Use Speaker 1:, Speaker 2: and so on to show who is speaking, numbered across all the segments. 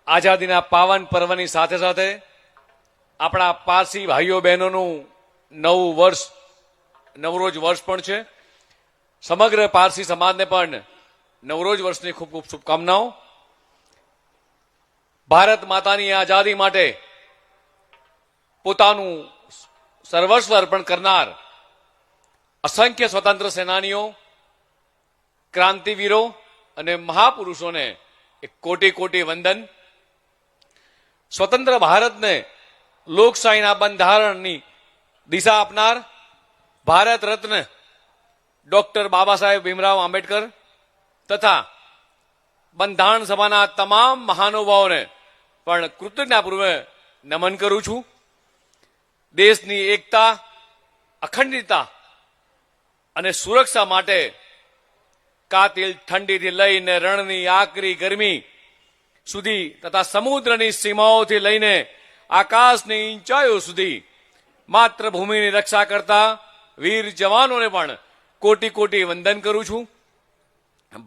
Speaker 1: આઝાદીના પાવન પર્વની સાથે સાથે આપણા પારસી ભાઈઓ બહેનોનું નવું વર્ષ નવરોજ વર્ષ પણ છે. સમગ્ર પારસી સમાજને પણ નવરોજ વર્ષની ખૂબ ખૂબ શુભકામનાઓ. ભારત માતાની આઝાદી માટે પોતાનું સર્વસ્વ અર્પણ કરનાર અસંખ્ય સ્વતંત્ર સેનાનીઓ, ક્રાંતિવીરો અને મહાપુરુષોને એક કોટી કોટી વંદન. સ્વતંત્ર ભારતને લોકશાહીના બંધારણની દિશા આપનાર ભારત રત્ન ડોક્ટર બાબા સાહેબ ભીમરાવ આંબેડકર તથા બંધારણ સભાના તમામ મહાનુભાવોને પણ કૃતજ્ઞતાપૂર્વક નમન કરું છું. દેશની એકતા, અખંડિતતા અને સુરક્ષા માટે કાતિલ ઠંડીથી લઈને રણની આકરી ગરમી સુધી તથા સમુદ્રની સીમાઓથી લઈને આકાશની ઊંચાઈઓ સુધી માતૃભૂમિની રક્ષા કરતા વીર જવાનોને પણ કોટી કોટી વંદન કરું છું.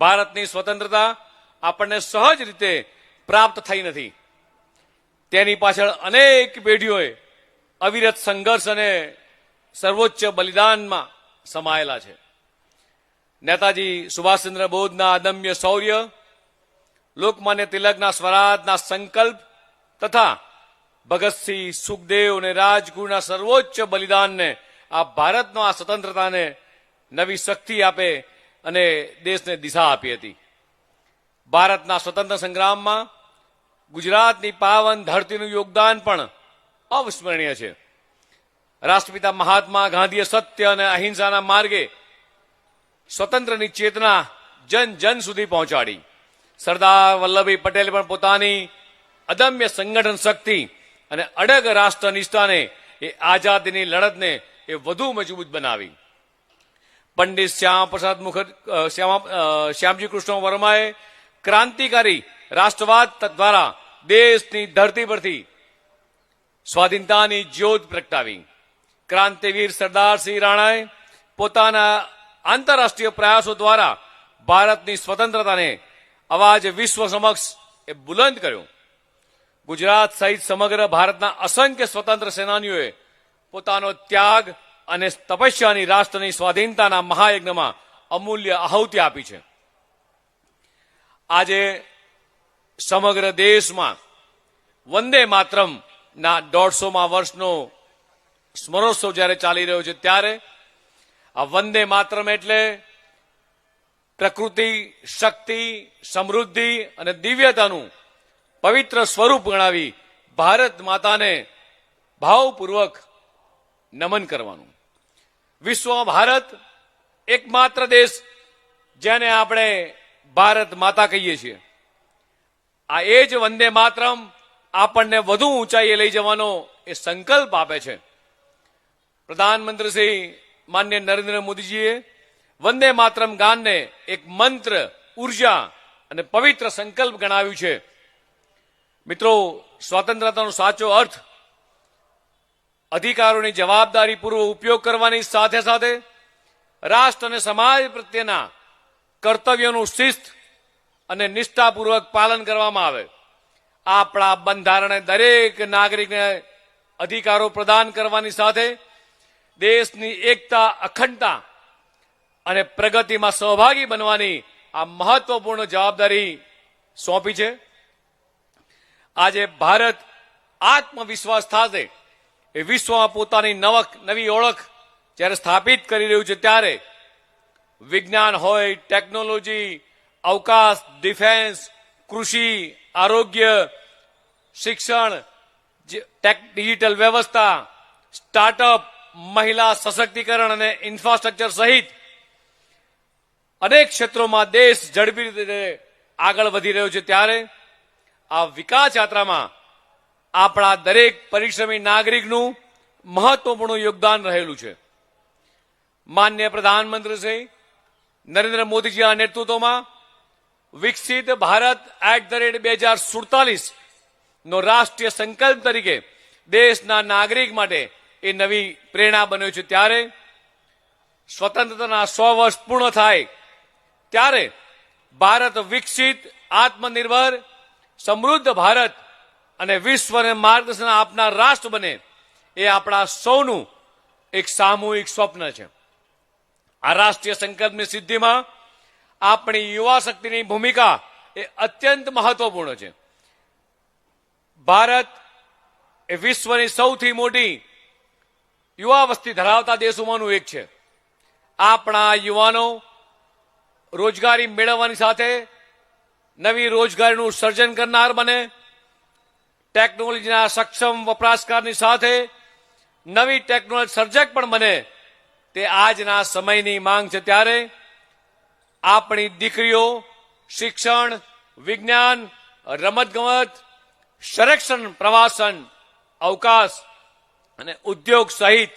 Speaker 1: ભારતની સ્વતંત્રતા આપણને સહજ રીતે પ્રાપ્ત થઈ નથી. તેની પાછળ અનેક પેઢીઓએ અવિરત સંઘર્ષ અને સર્વોચ્ચ બલિદાનમાં સમાયેલા છે. નેતાજી સુભાષચંદ્ર બોઝના અદમ્ય શૌર્ય, લોકમાન્ય તિલકના સ્વરાજના સંકલ્પ તથા ભગતસિંહ, સુખદેવ અને રાજગુરુના સર્વોચ્ચ બલિદાનને આ ભારતનો આ સ્વતંત્રતાને નવી શક્તિ આપે અને દેશને દિશા આપી હતી. ભારતના સ્વતંત્ર સંગ્રામમાં ગુજરાતની પાવન ધરતીનું યોગદાન પણ અવિસ્મરણીય છે. રાષ્ટ્રપિતા મહાત્મા ગાંધીએ સત્ય અને અહિંસાના માર્ગે સ્વતંત્રની ચેતના જન જન સુધી પહોંચાડી. સરદાર વલ્લભભાઈ પટેલે પણ પોતાની અદમ્ય સંગઠન શક્તિ અને અડગ રાષ્ટ્ર નિષ્ઠાને એ આઝાદીની લડતને એ વધુ મજબૂત બનાવી. પંડિત શ્યામજી કૃષ્ણ વર્માએ ક્રાંતિકારી રાષ્ટ્રવાદ દ્વારા દેશની ધરતી પરથી સ્વાધીનતાની જ્યોત પ્રગટાવી. ક્રાંતિવીર સરદારસિંહ રાણાએ પોતાના આંતરરાષ્ટ્રીય પ્રયાસો દ્વારા ભારતની સ્વતંત્રતાને અવાજ વિશ્વ સમક્ષ એ બુલંદ કર્યો. ગુજરાત સહિત સમગ્ર ભારતના અસંખ્ય સ્વતંત્ર સેનાનીઓએ પોતાનો ત્યાગ અને તપસ્યાની રાષ્ટ્રની સ્વાધીનતાના મહાયજ્ઞમાં અમૂલ્ય આહુતિ આપી છે. આજે સમગ્ર દેશમાં વંદે માતરમ ના 150મા વર્ષનો સ્મરોત્સવ જ્યારે ચાલી રહ્યો છે, ત્યારે આ વંદે માતરમ એટલે પ્રકૃતિ, શક્તિ, સમૃદ્ધિ અને દિવ્યતાનું પવિત્ર સ્વરૂપ ગણાવી ભારત માતાને ભાવપૂર્વક નમન કરવાનું. વિશ્વમાં ભારત એકમાત્ર દેશ જેને આપણે ભારત માતા કહીએ છીએ. આ એ જ વંદે માતરમ આપણને વધુ ઊંચાઈએ લઈ જવાનો એ સંકલ્પ આપે છે. પ્રધાનમંત્રી શ્રી માનનીય નરેન્દ્ર મોદીજીએ વંદે માતરમ ગાનને એક મંત્ર, ઉર્જા અને પવિત્ર સંકલ્પ ગણાવ્યું છે. મિત્રો, સ્વતંત્રતાનો સાચો અર્થ અધિકારોની જવાબદારીપૂર્વક ઉપયોગ કરવાની સાથે સાથે રાષ્ટ્ર અને સમાજ પ્રત્યેના કર્તવ્યોનું શિસ્ત અને નિષ્ઠાપૂર્વક પાલન કરવામાં આવે. આપણા બંધારણે દરેક નાગરિકને અધિકારો પ્રદાન કરવાની સાથે દેશની એકતા, અખંડતા અને પ્રગતિમાં સહભાગી બનવાની આ મહત્વપૂર્ણ જવાબદારી સોંપી છે. આજે ભારત આત્મવિશ્વાસ સાથે એ વિશ્વમાં પોતાની નવી ઓળખ જ્યારે સ્થાપિત કરી રહ્યું છે, ત્યારે વિજ્ઞાન હોય, ટેકનોલોજી, અવકાશ, ડિફેન્સ, કૃષિ, આરોગ્ય, શિક્ષણ, ડિજિટલ વ્યવસ્થા, સ્ટાર્ટઅપ, મહિલા સશક્તિકરણ અને ઇન્ફ્રાસ્ટ્રક્ચર સહિત અનેક ક્ષેત્રોમાં દેશ ઝડપી રીતે આગળ વધી રહ્યો છે. ત્યારે આ વિકાસ યાત્રામાં આપણા દરેક પરિશ્રમી નાગરિકનું મહત્વપૂર્ણ યોગદાન રહેલું છે. માનનીય પ્રધાનમંત્રી શ્રી નરેન્દ્ર મોદીજીના નેતૃત્વમાં વિકસિત ભારત @ 2047 નો રાષ્ટ્રીય સંકલ્પ તરીકે દેશના નાગરિક માટે એ નવી પ્રેરણા બન્યો છે. ત્યારે સ્વતંત્રતાના 100 વર્ષ પૂર્ણ થાય ત્યારે ભારત વિકસિત, આત્મનિર્ભર સમૃદ્ધ ભારત અને વિશ્વને માર્ગદર્શન આપનાર રાષ્ટ્ર બને એ આપણા સૌનું એક સામૂહિક સ્વપ્ન છે. આ રાષ્ટ્રીય સંકલ્પની સિદ્ધિમાં આપણી યુવા શક્તિની ભૂમિકા એ અત્યંત મહત્વપૂર્ણ છે. ભારત એ વિશ્વની સૌથી મોટી યુવા વસ્તી ધરાવતા દેશોમાંનું એક છે. આપણા યુવાનો રોજગારી મેળવવાની સાથે નવી રોજગારીનું સર્જન કરનાર બને, ટેકનોલોજીના સક્ષમ વપરાશકારની સાથે નવી ટેકનોલોજી સર્જક પણ બને, તે આજના સમયની માંગ છે. ત્યારે આપણી દીકરીઓ શિક્ષણ, વિજ્ઞાન, રમતગમત, સંરક્ષણ, પ્રવાસન, અવકાશ અને ઉદ્યોગ સહિત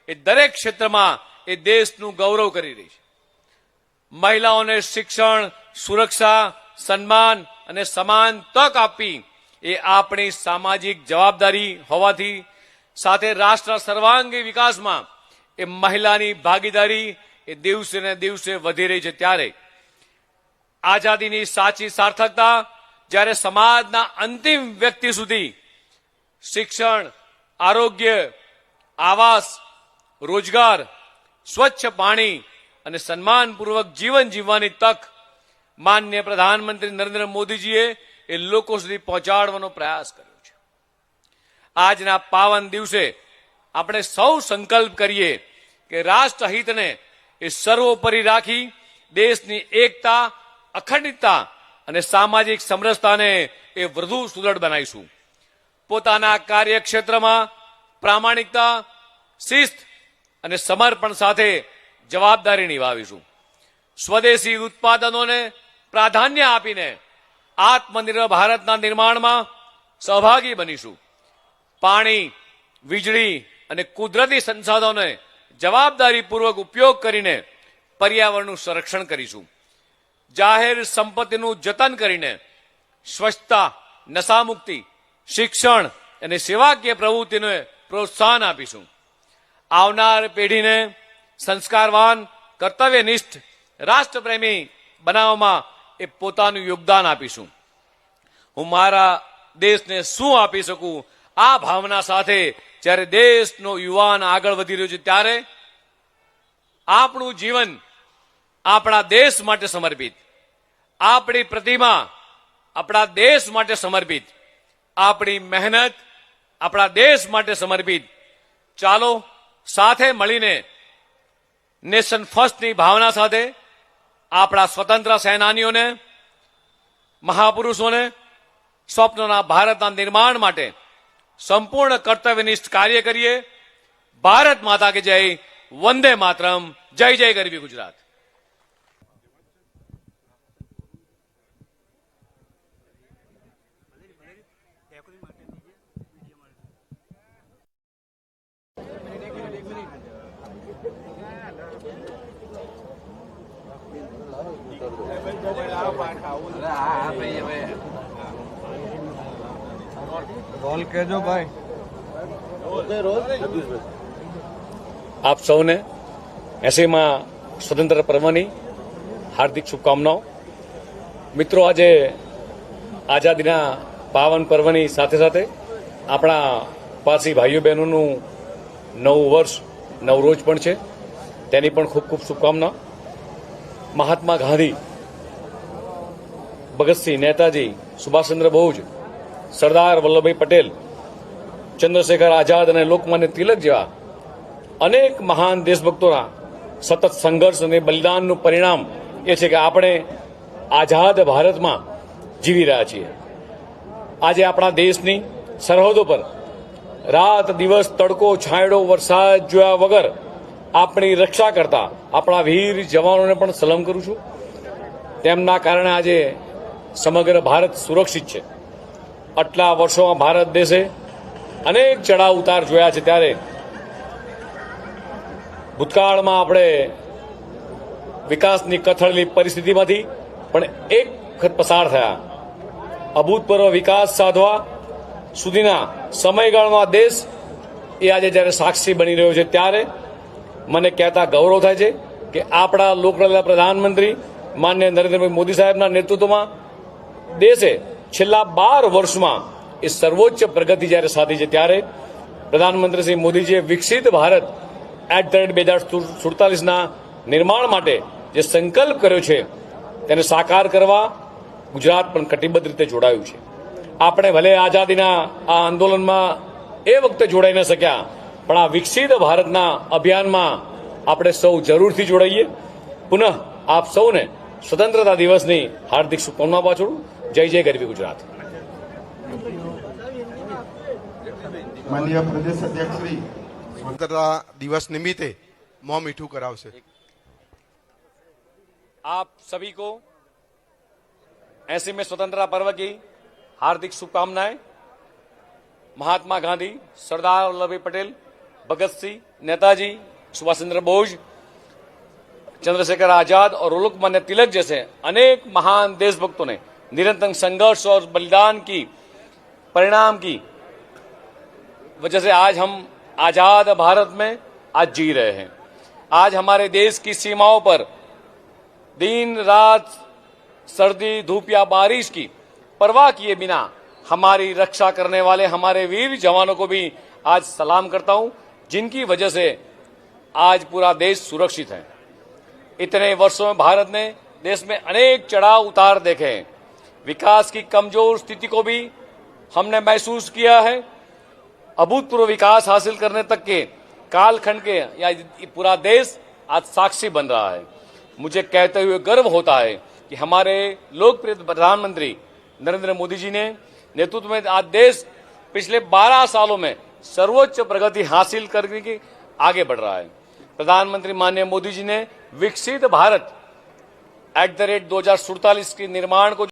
Speaker 1: એ દરેક ક્ષેત્રમાં એ દેશનું ગૌરવ કરી રહી છે. મહિલાઓને શિક્ષણ, સુરક્ષા, સન્માન અને સમાન તક આપવી એ આપણી સામાજિક જવાબદારી હોવાથી સાથે રાષ્ટ્રના સર્વાંગી વિકાસમાં એ મહિલાની ભાગીદારી એ દિવસે ને દિવસે વધી રહી છે. ત્યારે આઝાદીની સાચી સાર્થકતા જ્યારે સમાજના અંતિમ વ્યક્તિ સુધી શિક્ષણ, આરોગ્ય, આવાસ, રોજગાર, સ્વચ્છ પાણી અને સન્માનપૂર્વક જીવન જીવવાની તક માનનીય પ્રધાનમંત્રી નરેન્દ્ર મોદીજીએ એ લોકો સુધી પહોંચાડવાનો પ્રયાસ કર્યો છે. આજના પાવન દિવસે આપણે સૌ સંકલ્પ કરીએ કે રાષ્ટ્રહિતને એ સર્વોપરી રાખી દેશની એકતા, અખંડિતતા અને સામાજિક સમરસતાને એ વધુ સુદૃઢ બનાવીશું. પોતાના કાર્યક્ષેત્રમાં પ્રામાણિકતા, શિસ્ત અને સમર્પણ સાથે જવાબદારી નિભાવીશું. સ્વદેશી ઉત્પાદનોને પ્રાધાન્ય આપીને આત્મનિર્ભર ભારતના નિર્માણમાં સહભાગી બનીશું. પાણી, વીજળી અને કુદરતી સંસાધનોને જવાબદારીપૂર્વક ઉપયોગ કરીને પર્યાવરણનું સંરક્ષણ કરીશું. જાહેર સંપત્તિનું જતન કરીને સ્વચ્છતા, નશામુક્તિ, શિક્ષણ અને સેવાકીય પ્રવૃત્તિને પ્રોત્સાહન આપીશું. આવનાર પેઢીને સંસ્કારવાન, કર્તવ્યનિષ્ઠ, રાષ્ટ્રપ્રેમી બનાવવામાં એ પોતાનું યોગદાન આપીશું. હું મારા દેશને શું આપી શકું, આ ભાવના સાથે જ્યારે દેશનો યુવાન આગળ વધી રહ્યો છે, ત્યારે આપણું જીવન આપણા દેશ માટે સમર્પિત, આપણી પ્રતિમા આપણા દેશ માટે સમર્પિત, આપણી મહેનત આપણા દેશ માટે સમર્પિત. ચાલો સાથે મળીને નેશન ફર્સ્ટની ભાવના સાથે આપણા સ્વતંત્ર સેનાનીઓને, મહાપુરુષોને સ્વપ્નના ભારતના નિર્માણ માટે સંપૂર્ણ કર્તવ્યનિષ્ઠ કાર્ય કરીએ. ભારત માતા કે જય, વંદે માતરમ, જય જય ગરવી ગુજરાત.
Speaker 2: રોલ કેજો ભાઈ.
Speaker 1: આપ સૌને 80મા સ્વતંત્ર પર્વની હાર્દિક શુભકામનાઓ. મિત્રો, આજે આઝાદીના પાવન પર્વની સાથે સાથે આપણા પારસી ભાઈઓ બહેનોનું નવું વર્ષ, નવરોજ પણ છે, તેની પણ ખૂબ ખૂબ શુભકામના. મહાત્મા ગાંધી, ભગતસિંહ, નેતાજી, સુભાષચંદ્ર બોઝ, સરદાર વલ્લભભાઈ પટેલ, ચંદ્રશેખર આઝાદ અને લોકમાન્ય તિલક જેવા અનેક મહાન દેશભક્તોના સતત સંઘર્ષ અને બલિદાનનું પરિણામ એ છે કે આપણે આઝાદ ભારતમાં જીવી રહ્યા છીએ. આજે આપણા દેશની સરહદો પર રાત દિવસ, તડકો, છાંયડો, વરસાદ જોયા વગર આપણી રક્ષા કરતા આપણા વીર જવાનોને પણ સલામ કરું છું. તેમના કારણે આજે સમગ્ર ભારત સુરક્ષિત છે. આટલા વર્ષોમાં ભારત દેશે અનેક ચડાવ ઉતાર જોયા છે, ત્યારે ભૂતકાળમાં આપણે વિકાસની કથળેલી પરિસ્થિતિમાંથી પણ એક વખત પસાર થયા. અભૂતપૂર્વ વિકાસ સાધવા સુધીના સમયગાળામાં દેશ એ આજે જ્યારે સાક્ષી બની રહ્યો છે, ત્યારે મને કહેતા ગૌરવ થાય છે કે આપણા લોકલાલા પ્રધાનમંત્રી માનનીય નરેન્દ્રભાઈ મોદી સાહેબના નેતૃત્વમાં દેશે છેલ્લા 12 વર્ષમાં એ સર્વોચ્ચ પ્રગતિ જ્યારે સાધી છે, ત્યારે પ્રધાનમંત્રી શ્રી મોદીજીએ વિકસિત ભારત @2047ના નિર્માણ માટે જે સંકલ્પ કર્યો છે તેને સાકાર કરવા ગુજરાત પણ કટિબદ્ધ રીતે જોડાયું છે. આપણે ભલે આઝાદીના આ આંદોલનમાં એ વખતે જોડાઈ ન શક્યા, પણ આ વિકસિત ભારતના અભિયાનમાં આપણે સૌ જરૂરથી જોડાઈએ. પુનઃ આપ સૌને સ્વતંત્રતા દિવસની હાર્દિક શુભકામના પાછળ. જય જય ગરવી ગુજરાત.
Speaker 3: માનનીય પ્રદેશ અધ્યક્ષ શ્રી સ્વતંત્રતા દિવસ નિમિત્તે મોં મીઠું કરાવશે.
Speaker 1: आप सभी को 80वें स्वतंत्रता पर्व की हार्दिक शुभकामनाएं. महात्मा गांधी, सरदार वल्लभभाई पटेल, भगत सिंह, नेताजी सुभाष चंद्र बोस, चंद्रशेखर आजाद और लोकमान्य तिलक जैसे अनेक महान देशभक्तों ने निरंतर संघर्ष और बलिदान की परिणाम की वजह से आज हम आजाद भारत में आज जी रहे हैं. आज हमारे देश की सीमाओं पर दिन रात सर्दी धूप या बारिश की परवाह किए बिना हमारी रक्षा करने वाले हमारे वीर जवानों को भी आज सलाम करता हूं, जिनकी वजह से आज पूरा देश सुरक्षित है. इतने वर्षों में भारत ने देश में अनेक चढ़ाव उतार देखे हैं. विकास की कमजोर स्थिति को भी हमने महसूस किया है. अभूतपूर्व विकास हासिल करने तक के कालखंड के या पूरा देश आज साक्षी बन रहा है. मुझे कहते हुए गर्व होता है कि हमारे लोकप्रिय प्रधानमंत्री नरेंद्र मोदी जी ने नेतृत्व में आज देश पिछले 12 सालों में सर्वोच्च प्रगति हासिल करने की आगे बढ़ रहा है. प्रधानमंत्री माननीय मोदी जी ने विकसित भारत @2047 के निर्माण को